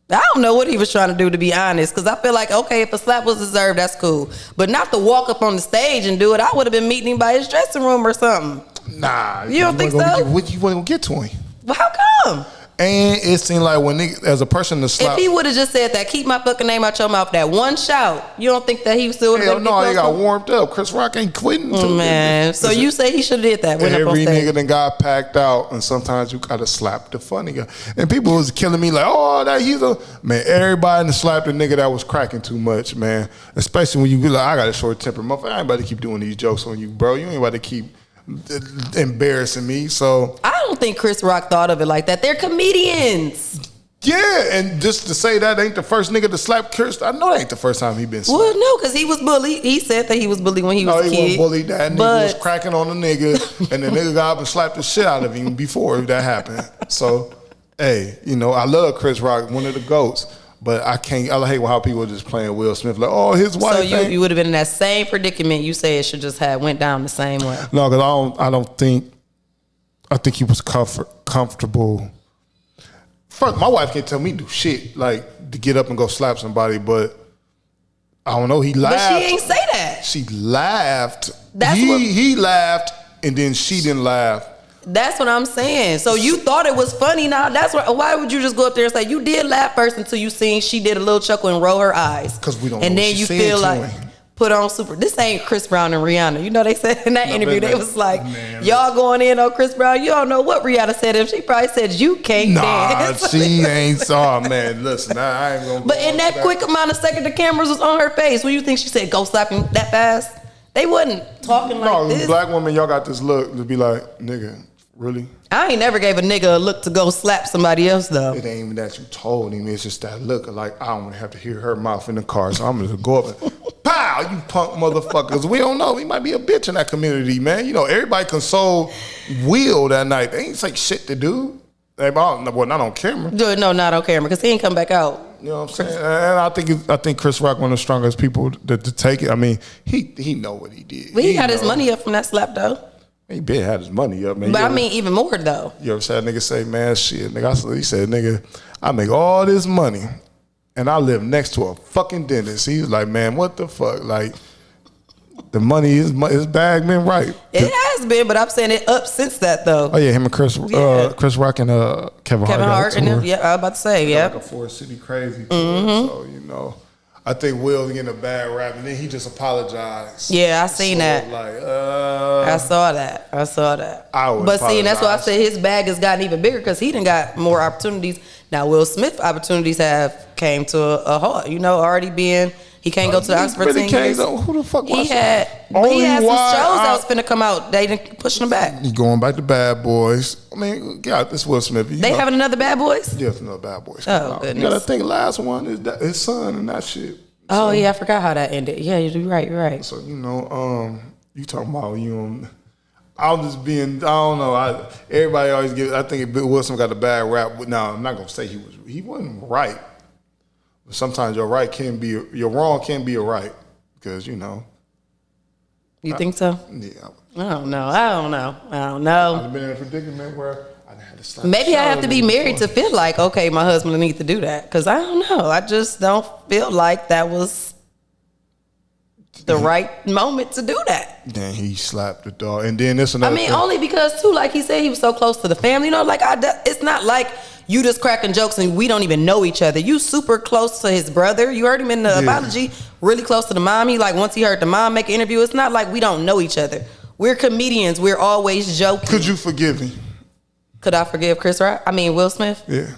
I don't know what he was trying to do, to be honest. Because I feel like, okay, if a slap was deserved, that's cool. But not to walk up on the stage and do it. I would have been meeting him by his dressing room or something. Nah. You don't think so? You wasn't going to get to him. Well, how come? And it seemed like when niggas, as a person to slap. If he would have just said that, keep my fucking name out your mouth, that one shout, you don't think that he still would have Hell no, he got warmed up. Chris Rock ain't quitting. Man, so you say he should have did that. Every nigga then got packed out, and sometimes you gotta slap the funny guy. And people was killing me like, oh, that he's a man. Everybody done slapped the nigga that was cracking too much, man. Especially when you be like, I got a short temper, motherfucker. I ain't about to keep doing these jokes on you, bro. You ain't about to keep embarrassing me. So I don't think Chris Rock thought of it like that. They're comedians. Yeah, and just to say that ain't the first nigga to slap Chris, I know that ain't the first time he been slapped. Well, no, because he was bullied. He said that he was bullied when he was a kid. No, he wasn't bullied. That nigga was cracking on a nigga, and the nigga got up and slapped the shit out of him before that happened. So, hey, you know, I love Chris Rock, one of the GOATs. But I hate how people are just playing Will Smith like, oh, his wife. So you would have been in that same predicament. You say it should just have went down the same way. No, because I think he was comfortable. First, my wife can't tell me do shit like to get up and go slap somebody, but I don't know. He laughed. But she ain't say that. She laughed. He laughed, and then she didn't laugh. That's what I'm saying. So you thought it was funny now. Why would you just go up there and say you did laugh first until you seen she did a little chuckle and roll her eyes? Because we don't and know then what you she feel said like put on super. This ain't Chris Brown and Rihanna. You know they said in that interview they was like, y'all going in on Chris Brown. You don't know what Rihanna said to him. She probably said you can't dance. She ain't. Oh man, listen, I ain't gonna. But in that quick amount of second, the cameras was on her face. What do you think she said? Go slap him that fast? They wasn't talking like this. No, black women, y'all got this look to be like, nigga, really? I ain't never gave a nigga a look to go slap somebody else though. It ain't even that you told him. It's just that look. Like I don't want to have to hear her mouth in the car, so I'm gonna go up and pow, you punk motherfuckers. We don't know. He might be a bitch in that community, man. You know, everybody consoled Will that night. They ain't say shit to do. Well, not on camera. No, not on camera because he ain't come back out. You know what I'm saying? And I think Chris Rock one of the strongest people to take it. I mean, he know what he did. But he had his money up from that slap though. He been had his money up, man. But I mean, even more though. You ever said a nigga say, man, shit, nigga? He said, nigga, I make all this money, and I live next to a fucking dentist. He was like, man, what the fuck? Like, the money his bag been right. It has been, but I'm saying it up since that though. Oh yeah, him and Chris Rock and Kevin Hart. And them, yeah, I was about to say, yeah. Like a Forest City Crazy tour. So you know, I think Will's getting a bad rap, and then he just apologized. Yeah, I seen that. Like, I saw that. But see, and that's why I said his bag has gotten even bigger because he done got more opportunities. Now Will Smith opportunities have came to a halt. You know, already being. He can't go to the Oxford for 10 years. Who the fuck he had some shows that was finna come out. They didn't push him back. He going back to Bad Boys. I mean, God, this Will Smith. They having another Bad Boys? Yes, another Bad Boys. Oh, goodness. You gotta think last one is his son and that shit. Oh, yeah, I forgot how that ended. Yeah, you're right. So, you know, you talking about I'm just being, I don't know. Everybody always I think Will Smith got a bad rap. Now, I'm not gonna say he wasn't right. Sometimes your wrong can be a right because you know. You think so? Yeah. I don't know. I've been in a predicament where I had to stop. Maybe I have to be married to feel like, okay, my husband needs to do that because I don't know. I just don't feel like that was the right moment to do that. Then he slapped the dog, and then this another. I mean, only because too, like he said, he was so close to the family. You know, like it's not like. You just cracking jokes and we don't even know each other. You super close to his brother. You heard him in the apology, really close to the mom. He like once he heard the mom make an interview, it's not like we don't know each other. We're comedians. We're always joking. Could you forgive me? Could I forgive Will Smith? Yeah.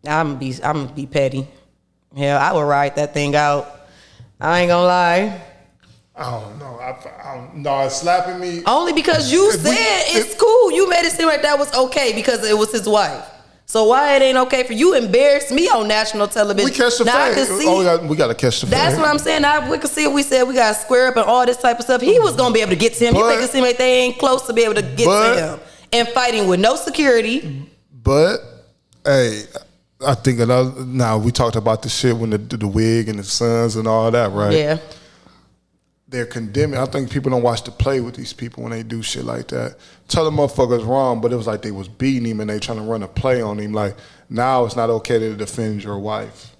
I'm gonna be petty. Yeah, I would ride that thing out. I ain't gonna lie. I don't know. No, it's slapping me. Only because you said it's cool. You made it seem like that was okay because it was his wife. So why it ain't okay for you? Embarrass me on national television. We catch the fade. We got to catch the fade. That's what I'm saying. We can see. We said we got to square up and all this type of stuff. He was gonna be able to get to him. You make it seem like they ain't close to be able to get to him. And fighting with no security. But hey, I think now we talked about the shit when the wig and the sons and all that, right? Yeah. They're condemning. I think people don't watch the play with these people when they do shit like that. Tell the motherfuckers wrong, but it was like they was beating him and they trying to run a play on him. Like, now it's not okay to defend your wife.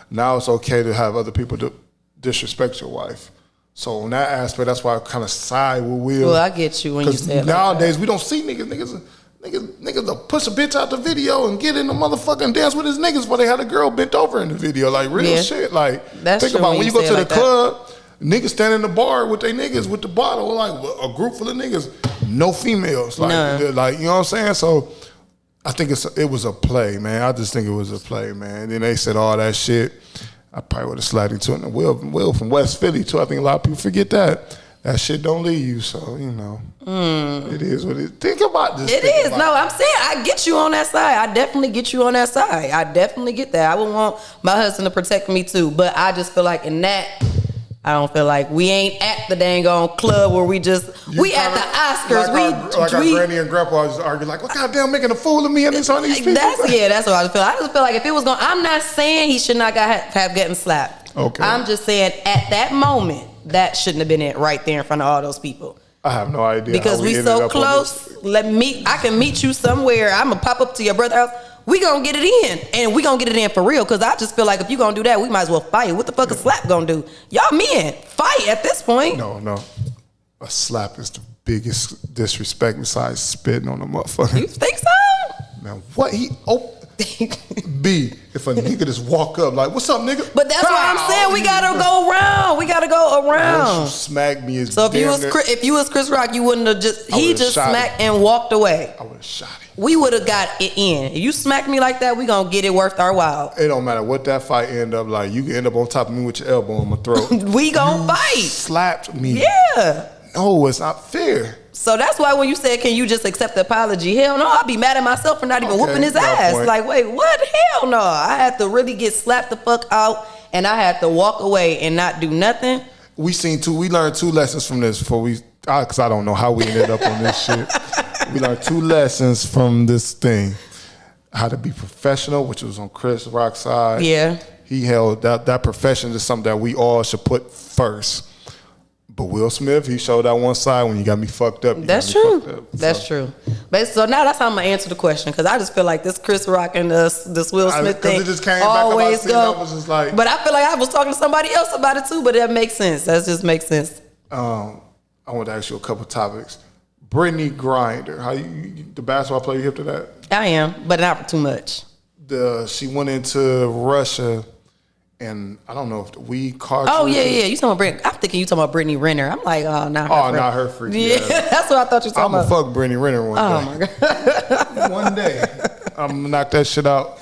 Now it's okay to have other people disrespect your wife. So in that aspect, that's why I kind of side with Will. Well, I get you when you say it nowadays, like we don't see niggas will push a bitch out the video and get in the motherfucking dance with his niggas before they had a girl bent over in the video. Like, real shit. Like, think about when you go to the club, niggas stand in the bar with they niggas with the bottle, like a group full of niggas, no females. Like, like you know what I'm saying? So I think it was a play, man. I just think it was a play, man. Then they said all that shit. I probably would have slid into it. And Will from West Philly, too. I think a lot of people forget that. That shit don't leave you, so, you know. It is what it is. Think about this. It is. No, I'm saying I get you on that side. I definitely get you on that side. I definitely get that. I would want my husband to protect me, too. But I just feel like in that, I don't feel like we ain't at the dang on club where we at the Oscars. Like our granny and grandpa just argue like, "What goddamn making a fool of me and this on these people?" That's what I just feel. I just feel like if it was going, I'm not saying he should not have gotten slapped. Okay. I'm just saying at that moment that shouldn't have been it right there in front of all those people. I have no idea because we so close. I can meet you somewhere. I'm gonna pop up to your brother's house. We gonna get it in, and we gonna get it in for real. Cause I just feel like if you gonna do that, we might as well fight. What the fuck is slap gonna do? Y'all men fight at this point. No, a slap is the biggest disrespect besides spitting on a motherfucker. You think so? Now what B, if a nigga just walk up like, "What's up, nigga?" But that's why I'm saying we gotta go around. We gotta go around. Once you smack me, so if you was Chris Rock, you wouldn't have he just smacked and walked away. I would have shot him. We would have got it in. If you smack me like that, we gonna get it worth our while. It don't matter what that fight end up like. You can end up on top of me with your elbow in my throat. We gonna fight. Slapped me. Yeah. No, it's not fair. So that's why when you said, "Can you just accept the apology?" Hell no, I'd be mad at myself for not even whooping his ass. Point. Like, wait, what? Hell no. I had to really get slapped the fuck out, and I had to walk away and not do nothing. We learned two lessons from this because I don't know how we ended up on this shit. We learned two lessons from this thing. how to be professional, which was on Chris Rock's side. Yeah. He held that profession is something that we all should put first. But Will Smith, he showed that one side when you got me fucked up. That's true. That's true. But so now that's how I'm gonna answer the question, because I just feel like this Chris Rock and this Will Smith thing it just came always back go. I was just like, but I feel like I was talking to somebody else about it too. But that makes sense. That just makes sense. I want to ask you a couple topics. Brittany Griner, how you the basketball player, you hip to that? I am, but not too much. She went into Russia. And I don't know if the weed card. Oh yeah. You talking about Brittany? I'm thinking you talking about Brittany Renner. I'm like, oh, not her. Oh, not her freaky. Yeah, that's what I thought you were talking about. I'm gonna fuck Brittany Renner one day. Oh my god. One day, I'm gonna knock that shit out.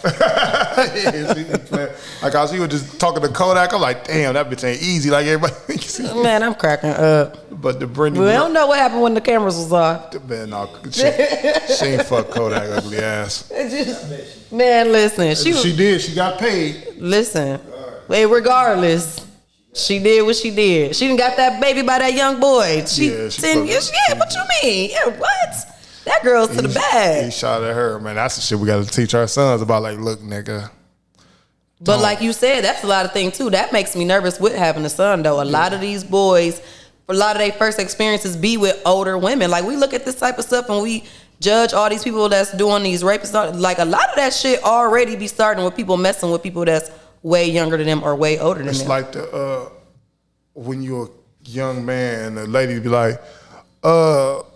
Like I was, you were just talking to Kodak. I'm like, damn, that bitch ain't easy. Like everybody. Man, I'm cracking up. But the Brittany. We don't know what happened when the cameras was off. Man, no, she ain't fuck Kodak ugly ass. Man, listen, She did. She got paid. Listen. Hey, regardless, she did what she did. She done got that baby by that young boy. She 10 years. Yeah, what you mean? Yeah, what? That girl's to the bag. He shot at her, man. That's the shit we got to teach our sons about. Like, look, nigga. But like you said, that's a lot of things too. That makes me nervous with having a son, though. A lot of these boys, a lot of their first experiences be with older women. Like, we look at this type of stuff and we judge all these people that's doing these rapes. Like, a lot of that shit already be starting with people messing with people that's way younger than them or way older than them. It's like when you're a young man, the lady be like,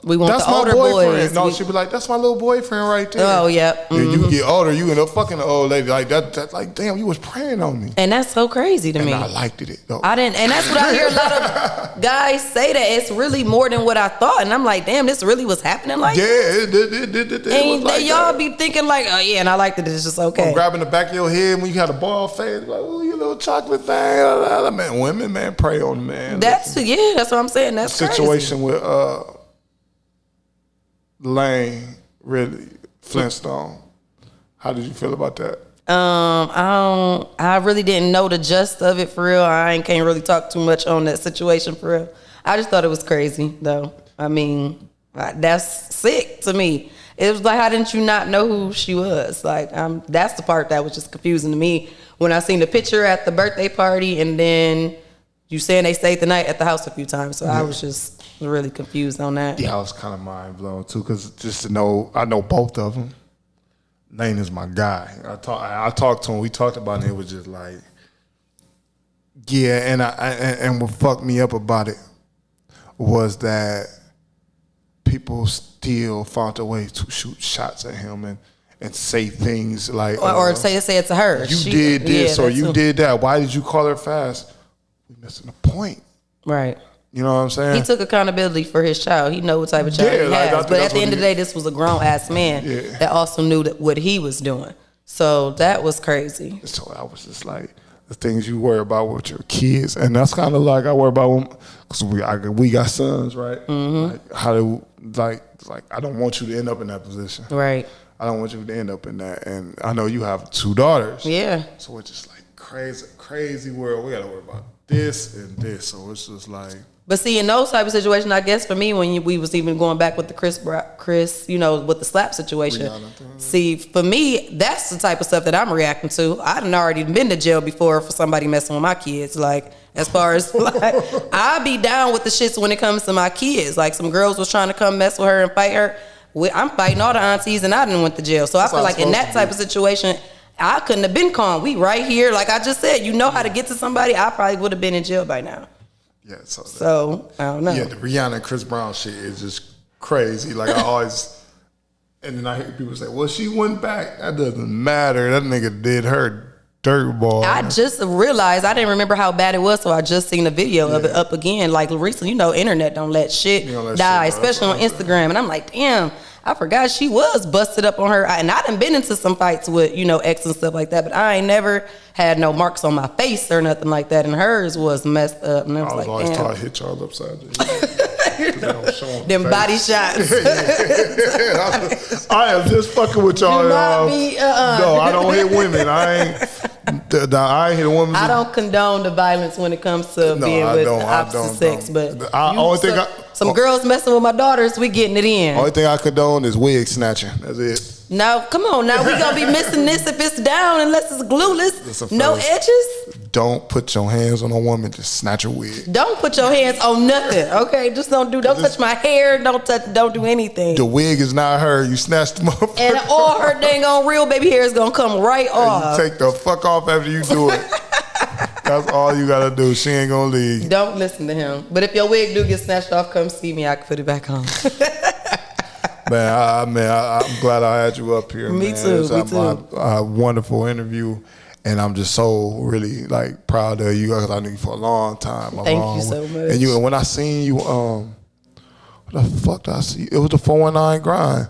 we want that's the my older boyfriend. boys. No, she'd be like, that's my little boyfriend right there. Oh, yeah. Mm-hmm. You get older, you end up fucking the old lady. Like, that like, damn, you was preying on me. And that's so crazy to me. And I liked it, though. I didn't, and that's what I hear a lot of guys say, that it's really more than what I thought. And I'm like, damn, this really was happening like this? It was like y'all that. be thinking like, oh yeah, and I liked it, it's just okay. I'm grabbing the back of your head when you had a bald face, like, oh, you little chocolate thing. Man, women, man, prey on the man. That's what I'm saying. That's the situation with Lane, really, Flintstone. How did you feel about that? I really didn't know the gist of it for real. Can't really talk too much on that situation for real. I just thought it was crazy though. I mean, that's sick to me. It was like, how didn't you not know who she was? Like, that's the part that was just confusing to me when I seen the picture at the birthday party, and then you saying they stayed the night at the house a few times. So I was just really confused on that. Yeah, I was kind of mind blown too, because just to know, I know both of them. Lane is my guy. I talked to him. We talked about it. It was just like, yeah. And what fucked me up about it was that people still found a way to shoot shots at him and say things like, or say it to her. You did this or you did that. Why did you call her fast? We missing the point. Right. You know what I'm saying? He took accountability for his child. He know what type of child he has. But at the end of the day, this was a grown-ass man that also knew what he was doing. So that was crazy. So I was just like, the things you worry about with your kids. And that's kind of like I worry about them, because we got sons, right? Mm-hmm. Like, how do, like I don't want you to end up in that position. Right. I don't want you to end up in that. And I know you have 2 daughters. Yeah. So it's just like crazy world. We got to worry about this and this. So it's just like. But see, in those type of situations, I guess for me, when we was even going back with the Chris, with the slap situation. See, for me, that's the type of stuff that I'm reacting to. I done already been to jail before for somebody messing with my kids. Like, as far as, like, I be down with the shits when it comes to my kids. Like, some girls was trying to come mess with her and fight her. I'm fighting all the aunties, and I done went to jail. So I feel like in that type of situation, I couldn't have been calm. We right here. Like I just said, you know how to get to somebody. I probably would have been in jail by now. Yeah, so I don't know. Yeah, the Rihanna and Chris Brown shit is just crazy. Like I always, and then I hear people say, "Well, she went back." That doesn't matter. That nigga did her dirtball. I just realized I didn't remember how bad it was, so I just seen the video of it up again. Like recently, internet don't let shit die, especially on Instagram. And I'm like, damn. I forgot she was busted up on her. And I done been into some fights with, ex and stuff like that, but I ain't never had no marks on my face or nothing like that. And hers was messed up. And I was always damn. taught to hit y'all upside down. Them body shots. I am just fucking with y'all. No, I don't hit women. I ain't hit a woman. I don't condone the violence when it comes to being with the opposite sex. But some girls messing with my daughters, we getting it in. Only thing I condone is wig snatching. That's it. No, come on now. We gonna be missing this if it's down unless it's glueless. No edges. Don't put your hands on a woman to snatch her wig. Don't put your hands on nothing. Okay, just don't touch my hair. Don't do anything. The wig is not her. You snatched them up. And all her dang on real baby hair is gonna come right off. You take the fuck off after you do it. That's all you gotta do. She ain't gonna leave. Don't listen to him. But if your wig do get snatched off, come see me. I can put it back on. I'm glad I had you up here. Me man. too. It's a wonderful interview, and I'm just so really like proud of you because I knew you for a long time. Thank you so much. And when I seen you, what the fuck did I see? It was the 419 grind,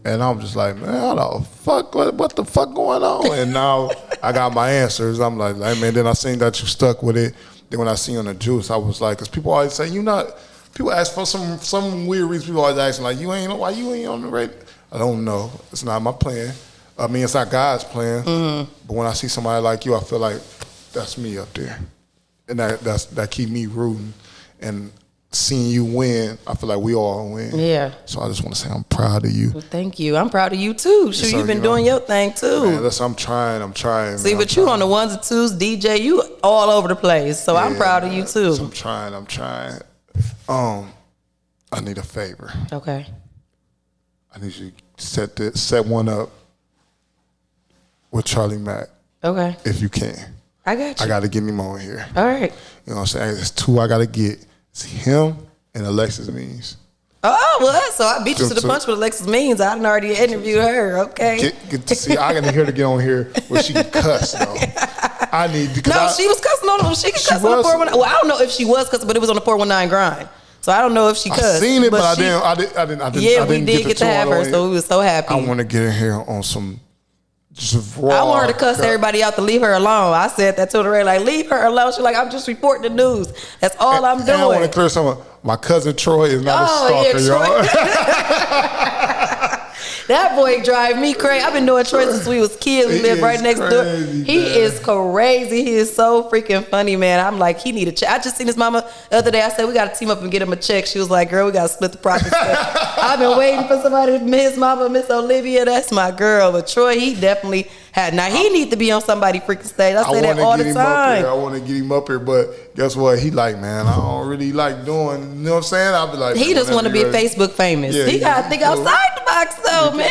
and I'm just like, man, how the fuck? What the fuck going on? And now I got my answers. I'm like, man. Then I seen that you stuck with it. Then when I seen you on the juice, I was like, because people always say you not. People ask for some weird reason. People always ask like, why you ain't on the radio? I don't know. It's not my plan. I mean, it's not God's plan. Mm-hmm. But when I see somebody like you, I feel like that's me up there, and that keep me rooting. And seeing you win, I feel like we all win. Yeah. So I just want to say I'm proud of you. Well, thank you. I'm proud of you too. Shoot, you've been doing your thing too. Man, listen, I'm trying. See, but you on the ones and twos, DJ, you all over the place. So yeah, I'm proud of you too. So I'm trying. I need a favor. Okay. I need you to set one up with Charlie Mack. Okay. If you can. I got you. I got to get him on here. All right. You know what I'm saying? There's two I got to get. It's him and Alexis Means. Oh, well, so I beat you to the punch with Alexis Means. I done already interviewed her. Okay. Get to see. I got to hear her to get on here where she can cuss, though. I need. No, she was cussing on them. She can cuss on the 419. Well, I don't know if she was cussing, but it was on the 419 grind. So I don't know if she cussed. I seen it, but I didn't. Yeah, we did get to have her, so we was so happy. I want to get in here on some just raw. I want her to cuss everybody out to leave her alone. I said that to her, like, leave her alone. She's like, I'm just reporting the news. That's all I'm doing. And I want to clear something. My cousin Troy is not a stalker, y'all. That boy drive me crazy. I've been knowing Troy since we was kids. We lived right next door. He is crazy. He is so freaking funny, man. I'm like, he need a check. I just seen his mama the other day. I said, we got to team up and get him a check. She was like, girl, we got to split the profits. I've been waiting for somebody, his mama, Miss Olivia. That's my girl. But Troy, he definitely had. Now, he need to be on somebody freaking stage. I say that all the time. I want to get him up here, but guess what? He like, man, I don't really like doing, you know what I'm saying? I'll be like, he just want to be Facebook famous. Yeah, he got to think outside the box, though, man.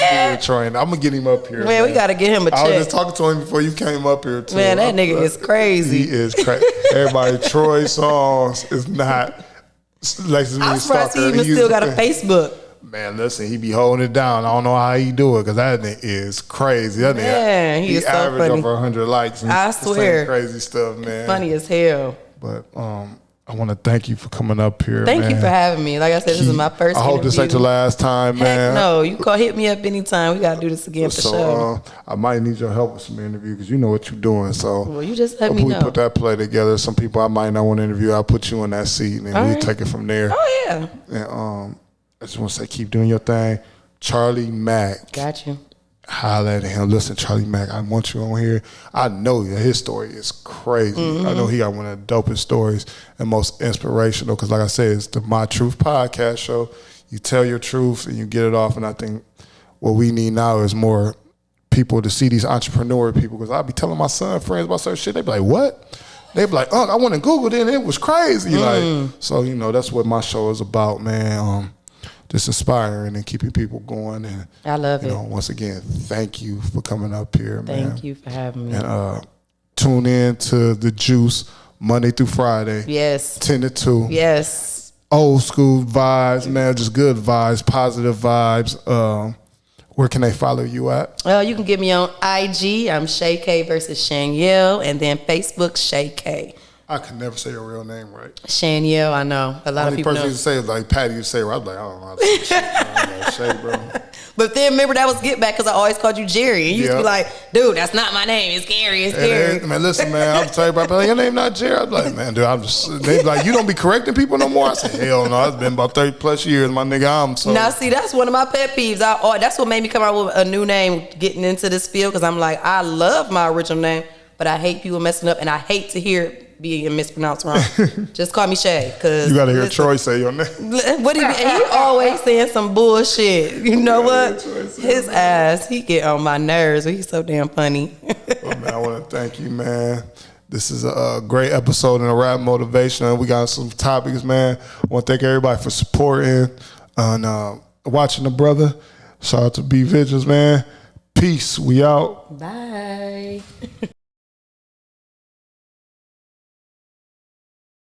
I'm going to get him up here. Man, we got to get him a check. I was just talking to him before you came up here, too. Man, that nigga is crazy. He is crazy. Everybody, Troy songs is not. I'm surprised he even still got a Facebook. Man, listen, he be holding it down. I don't know how he do it because that thing is crazy. That man, he is so average funny. Over 100 likes. And I swear, crazy stuff, man. Funny as hell. But I want to thank you for coming up here. Thank you for having me. Like I said, this is my first I hope interview. this ain't the last time, man. Heck no, you hit me up anytime. We got to do this again for sure. I might need your help with some interview because you know what you're doing. So well, you just let me know. We put that play together. Some people I might not want to interview. I'll put you in that seat and we'll take it from there. Oh, yeah. And I just want to say, keep doing your thing. Charlie Mack. Got you. Holla at him. Listen, Charlie Mack, I want you on here. I know his story is crazy. Mm-hmm. I know he got one of the dopest stories and most inspirational because, like I said, it's the My Truth podcast show. You tell your truth and you get it off. And I think what we need now is more people to see these entrepreneur people because I'll be telling my son friends about certain shit. They be like, what? They be like, I went and Googled it and it was crazy. Like, so, that's what my show is about, man. Just inspiring and keeping people going. And I love it. Once again, thank you for coming up here, man. Thank you for having me. And tune in to The Juice Monday through Friday. Yes. 10 to 2. Yes. Old school vibes, man. Just good vibes, positive vibes. Where can they follow you at? You can get me on IG. I'm Shae K versus Shanielle. And then Facebook, Shae K. I can never say your real name right. Shanielle, I know. A lot of people know. Only person you say is like Patty, you say right. I'm like, I don't know how to say shit. I don't know Shae, bro. But then remember that was Get Back because I always called you Jerry. And you used to be like, dude, that's not my name. It's Gary. It's Gary. Man, listen, man, I'm telling you, like, your name not Jerry. I'm like, man, dude, they be like, you don't be correcting people no more? I said, hell no. It's been about 30 plus years, my nigga. So. Now, see, that's one of my pet peeves. That's what made me come out with a new name getting into this field because I'm like, I love my original name, but I hate people messing up and I hate to hear being mispronounced wrong. Just call me Shae. Cause You gotta hear Troy say your name. What he always saying some bullshit. You know what? His ass, he get on my nerves, but he's so damn funny. Well, man, I want to thank you, man. This is a great episode and a rap motivation. We got some topics, man. I want to thank everybody for supporting and watching the brother. Shout out to B Vigils, man. Peace. We out. Bye.